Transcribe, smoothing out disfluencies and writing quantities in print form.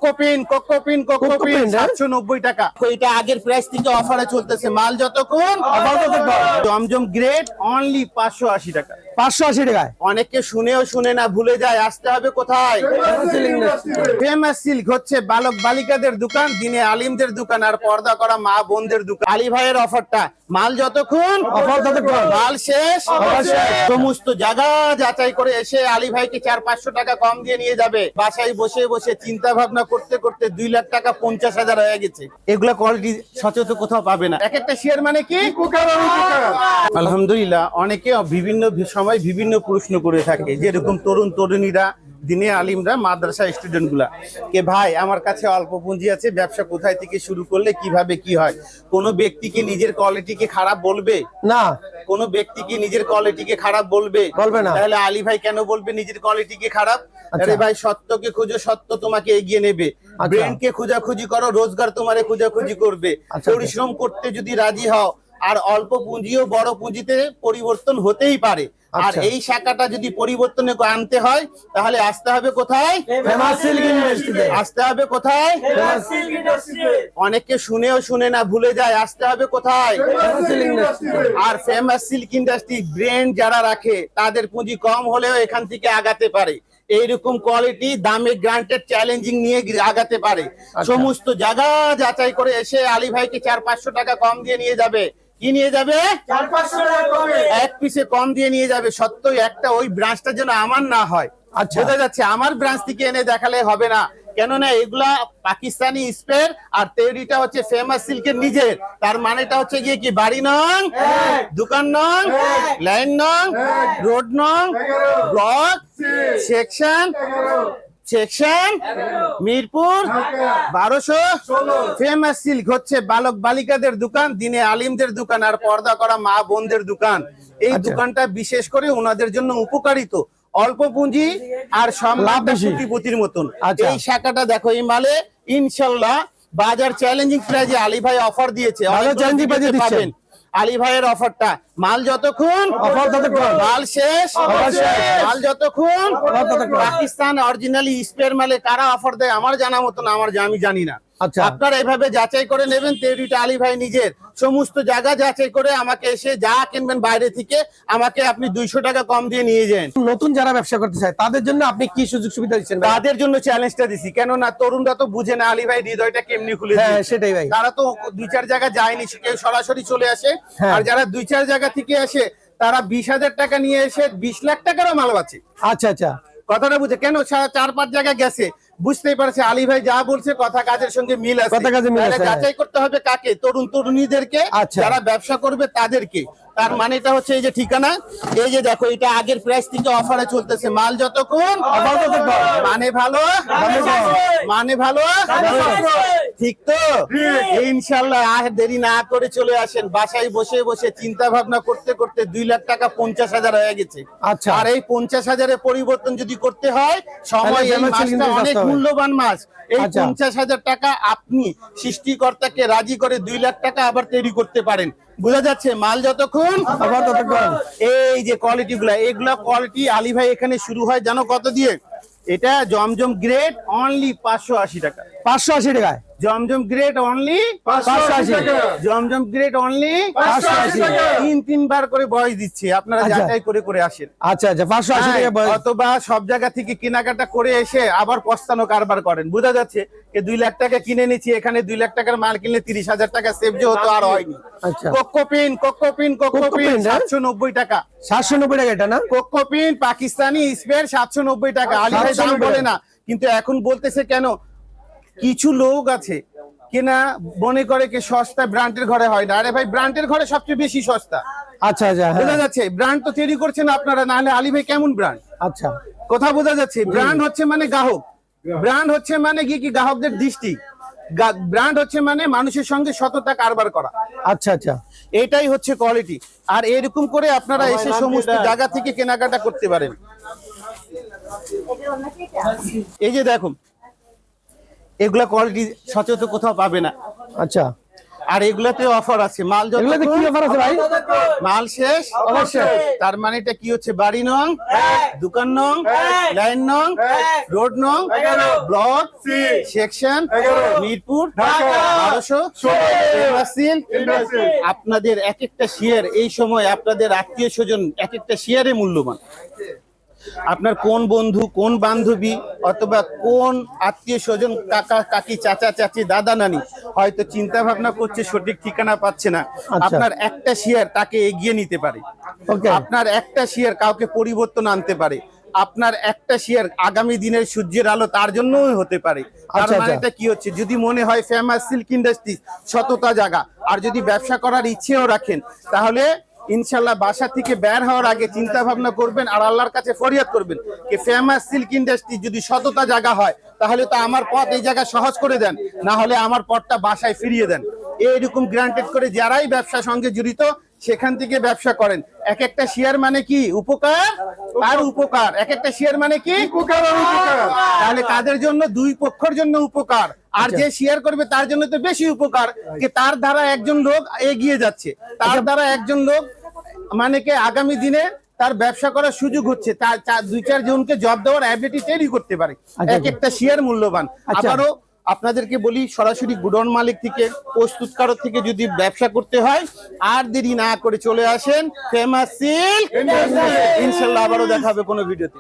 কোকোপিন 790 টাকা। এটা আগের প্রাইস থেকে অফারে চলতেছে, মাল যতক্ষণ জমজম গ্রেড অনলি 580 টাকা। 580 টাকায়। অনেকে শুনেও শুনে না, ভুলে যায়। আসতে হবে কোথায়? ফেমাস সিল্ক হচ্ছে বালক বালিকাদের দোকান, দিনে আলিমদের দোকান, আর পর্দা করা মা বোনদের দোকান। আলী ভাইয়ের অফারটা, মাল যতক্ষণ মাল শেষ সমস্ত জায়গা যাচাই করে এসে আলী ভাইকে 400-500 টাকা কম দিয়ে নিয়ে যাবে। বাসায় বসে বসে চিন্তা ভাবনা করতে করতে 2 লাখ টাকা 50,000 হয়ে গেছে। এগুলা কোয়ালিটি সচেতন কোথাও পাবে না। এক একটা শেয়ার মানে কি? আলহামদুলিল্লাহ, অনেকে বিভিন্ন সময় বিভিন্ন প্রশ্ন করে থাকে, যেরকম তরুণ তরুণীরা, দিনে আলিমরা, মাদ্রাসা স্টুডেন্ট গুলা, কে ভাই আমার কাছে অল্প পুঁজি আছে, ব্যবসা কোথায় থেকে শুরু করলে কিভাবে কি হয়? কোন ব্যক্তিকে নিজের কোয়ালিটিকে খারাপ বলবে না, কোন ব্যক্তিকে নিজের কোয়ালিটিকে খারাপ বলবে না। তাহলে আলী ভাই কেন বলবে নিজের কোয়ালিটিকে খারাপ? আরে ভাই, সত্যকে খুঁজো, সত্য তোমাকে এগিয়ে নেবে। ব্রেনকে খোঁজাখুঁজি করো, রোজগার তোমারে খোঁজাখুঁজি করবে। পরিশ্রম করতে যদি রাজি হও, আর অল্প পুঁজিও বড় পুঁজিতে পরিবর্তন হতেই পারে। আর এই শাখাটা যদি পরিবর্তনে আনতে হয়, তাহলে আসতে হবে কোথায়? আসতে হবে কোথায়? অনেকে শুনেও শুনে না, ভুলে যায়। আসতে হবে কোথায়? আর ফেমাস সিল্ক ইন্ডাস্ট্রি ব্র্যান্ড যারা রাখে, তাদের পুঁজি কম হলেও এখান থেকে আগাতে পারে। এইরকম কোয়ালিটি দামে গ্রান্টেড চ্যালেঞ্জিং নিয়ে আগাতে পারে। সমস্ত জায়গা যাচাই করে এসে আলী ভাইকে 400-500 টাকা কম দিয়ে নিয়ে যাবে। কি নিয়ে যাবে? 400-500 টাকা কমে, এক পিসে কম দিয়ে নিয়ে যাবে। সত্যই একটা ওই ব্রাঞ্চটা যেন আমার না হয়। বোঝা যাচ্ছে? আমার ব্রাঞ্চ থেকে এনে দেখালে হবে না, কেননা এগুলা পাকিস্তানি স্পেয়ার, আর তৈরিটা হচ্ছে ফেমাস সিল্কের নিজের। তার মানেটা হচ্ছে গিয়ে কি, বাড়ি নং, দোকান নং, লাইন নং, রোড নং, block, section Mirpur 1200। Famous silk হচ্ছে বালক বালিকাদের দোকান, দিনে আলিমদের দোকান, আর পর্দা করা মা বোনদের দোকান। এই দোকানটা বিশেষ করে ওনাদের জন্য উপকারিত, অল্প পুঁজি আর সম্পত্তির মতন। এই শাখাটা দেখো, এই মালে ইনশাল্লাহ বাজার চ্যালেঞ্জিং প্রাইজে আলী ভাই অফার দিয়েছে। পাবেন আলী ভাইয়ের অফারটা, মাল যতক্ষণ মাল শেষ, মাল যতক্ষণ। পাকিস্তান অরিজিনালি স্পেয়ার মালে কারা অফার দেয় আমার জানা মতন, আমি জানি না। আপনারা এভাবে যাচাই করে নেবেন। তৈরিটা আলী ভাই নিজের, সমস্ত জায়গা যাচাই করে আমাকে এসে যা কিনবেন বাইরে থেকে, আমাকে আপনি 200 টাকা কম দিয়ে নিয়ে যান। নতুন যারা ব্যবসা করতে চায় তাদের জন্য আপনি কি সুযোগ সুবিধা দিচ্ছেন? তাদের জন্য চ্যালেঞ্জটা দিছি, কেননা তরুণরা তো বুঝে না আলী ভাই হৃদয়টা কেমনি খুলে। সেটাই ভাই, তারা তো 2-4 জায়গা যায়নি, কেউ সরাসরি চলে আসে। আর যারা 2-4 জায়গা থেকে আসে, তারা 20,000 টাকা নিয়ে এসে 20 লাখ টাকারও মাল আছে। কথাটা বুঝে, কেন 4-5 জায়গা গেছে, বুঝতেই পারছে আলী ভাই যা বলছে কথা কাজের সঙ্গে মিল আছে। যাচাই করতে হবে কাকে? তরুণ তরুণীদেরকে, যারা ব্যবসা করবে তাদেরকে। তার মানেটা হচ্ছে এই যে ঠিকানা, এই যে দেখো, এটা আগের প্রাইস থেকে অফারে চলতেছে, মাল যতক্ষণ মানে ভালো, ঠিক তো? ইনশাল্লাহ আর দেরি না করে চলে আসেন। বাসায় বসে বসে চিন্তা ভাবনা করতে করতে 2 লাখ টাকা 50,000 হয়ে গেছে। আর এই 50,000-এর পরিবর্তন যদি করতে হয়, সময়, এই মাসটা অনেক মূল্যবান মাস। এই 50,000 টাকা আপনি সৃষ্টিকর্তাকে রাজি করে 2 লাখ টাকা আবার তৈরি করতে পারেন। বোঝা যাচ্ছে? মাল যতক্ষণ এই যে কোয়ালিটি গুলা, এগুলা কোয়ালিটি আলী ভাই এখানে শুরু হয় জানো কত দিয়ে? এটা জমজম গ্রেড অনলি 580 টাকা। 580 টাকায় জমজম গ্রেড অনলি 580 টাকা। জমজম গ্রেড অনলি 580 টাকা। 3 বার করে বয়স দিচ্ছি, আপনারা যাচাই করে করে আসেন। 580 টাকা বয়স। অথবা সব জায়গা থেকে কেনাকাটা করে এসে আবার পস্তানো কারবার করেন। বোঝা যাচ্ছে? 2 লাখ টাকা কিনে নিচ্ছি, এখানে 2 লাখ টাকার মাল কিনলে 30,000 টাকা সেভ যে হতো, আর হয়নি। কোকোপিন 790 টাকা। 790 টাকা এটা না? কোকোপিন পাকিস্তানি স্পেয়ার 790 টাকা। আলী ভাই দাম বলে না, কিন্তু এখন বলতেছে কেন? কিছু লোক আছে কিনা মনে করে কি সস্তা ব্র্যান্ডের ঘরে হয় না। আরে ভাই, ব্র্যান্ডের ঘরে সবচেয়ে বেশি সস্তা। বোঝা যাচ্ছে? ব্র্যান্ড তো তৈরি করছেন আপনারা, না হলে আলী ভাই কেমন ব্র্যান্ড? কথা বোঝা যাচ্ছে? ব্র্যান্ড হচ্ছে মানে গ্রাহক, ব্র্যান্ড হচ্ছে মানে কি গ্রাহকদের দৃষ্টি, ব্র্যান্ড হচ্ছে মানে মানুষের সঙ্গে সততা কারবার করা। এটাই হচ্ছে কোয়ালিটি। আর এরকম করে আপনারা এসে সমস্ত জায়গা থেকে কেনাকাটা করতে পারেন। এই যে দেখুন, এগুলা কোয়ালিটি সচেতন কোথাও পাবে না। আর এগুলাতে অফার আছে, মাল এগুলোতে কি অফার আছে ভাই? মাল শেষ অবশ্যই। তার মানে এটা কি হচ্ছে, বাড়ি নং, দোকান নং, লাইন নং, রোড নং, ব্লক, সেকশন, মিরপুর, 1200। আপনাদের এক একটা শেয়ার এই সময় আপনাদের আত্মীয় স্বজন এক একটা শেয়ারে মূল্যবান। আপনার কোন বন্ধু, কোন বান্ধবী, অথবা কোন আত্মীয় স্বজন, কাকা কাকি, চাচা চাচি, দাদা নানি হয়তো চিন্তা ভাবনা করছে, সঠিক ঠিকানা পাচ্ছে না, আপনার একটা শেয়ার তাকে এগিয়ে নিতে পারে। আপনার একটা শেয়ার কাউকে পরিবর্তন আনতে পারে। আপনার একটা শেয়ার আগামী দিনের সূর্যের আলো তার জন্যই হতে পারে। তার মানে এটা কি হচ্ছে, যদি মনে হয় ফেমাস সিল্ক ইন্ডাস্ট্রি সততা জায়গা, আর যদি ব্যবসা করার ইচ্ছেও রাখেন, তাহলে ইনশাল্লাহ বাসা থেকে বের হওয়ার আগে চিন্তা ভাবনা করবেন আর আল্লাহর কাছে ফরিয়াদ করবেন যে ফেমাস সিল্ক ইন্ডাস্ট্রি যদি সততা জায়গা হয়, তাহলে তো আমার পথ এই জায়গা সহজ করে দেন, না হলে আমার পথটা বাসায় ফিরিয়ে দেন। এইরকম গ্রান্টেড করে যারাই ব্যবসার সঙ্গে জড়িত সেখান থেকে ব্যবসা করেন। এক একটা শেয়ার মানে কি উপকার আর উপকার, এক একটা শেয়ার মানে কি উপকার আর উপকার। তাহলে কাদের জন্য? দুই পক্ষের জন্য উপকার। আর যে শেয়ার করবে তার জন্য তো বেশি উপকার, যে তার দ্বারা একজন লোক এগিয়ে যাচ্ছে, তার দ্বারা একজন লোক মানে কি আগামী দিনে তার ব্যবসা করার সুযোগ হচ্ছে, তার 2-4 জনকে জব দেওয়ার অ্যাবিলিটি তৈরি করতে পারে। এক একটা শেয়ার মূল্যবান। আবারও আপনাদেরকে বলি, সরাসরি গুডন মালিক থেকে, প্রস্তুতকারক থেকে যদি ব্যবসা করতে হয়, আর দেরি না করে চলে আসেন ফেমাস সিল্ক। ইনশাআল্লাহ আবারও দেখা হবে কোনো ভিডিওতে।